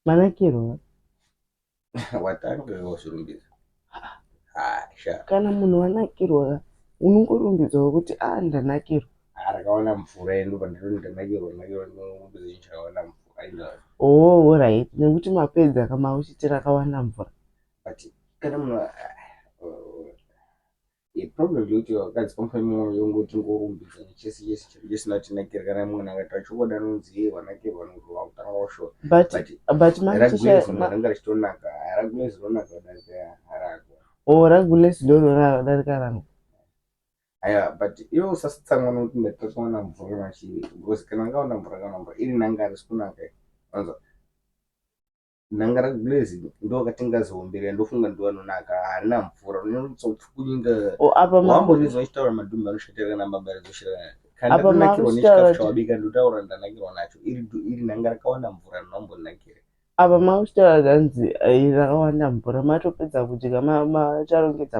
manakirwa watanga wazvirumbidza sha kana munhu wanakirwa unongorumbidzwa kuti ndanakirwa rakawana mvura endo pandinondanakirwa ndinorumbidza chakawana mvura right nekuti mapedza kama uchiti rakawana mvura but kana munhu probably kuti wakadzi pamufamili yongoti ngorumbidza nechese chese chiro chisina kutinakira kana munhu akati chokwadi anonzi wanakirwa utano washo but ranga richitonaka ragulezi ronaka kudarika ragulezi ndodarika rangu aya but iwe usasitsamwa nokuti ndatakawana mvura machiri because kana ngaona mvura iri nanga harisi kunaka anza nanga ragulezi ndokatingazoombera ndofunga ndiwanonaka harina mvura unotsopfukunyinga wambonizwa chitaura madhumbi anoshatira kana mbambari dzoshirana kana ndinakirwa nechikafu chawabika ndotaura ndanakirwa nacho iri nanga rakawanda mvura ndinombonakira apa makuchitaura zvanzi rakawanda mvura matopedza kudya macharongedza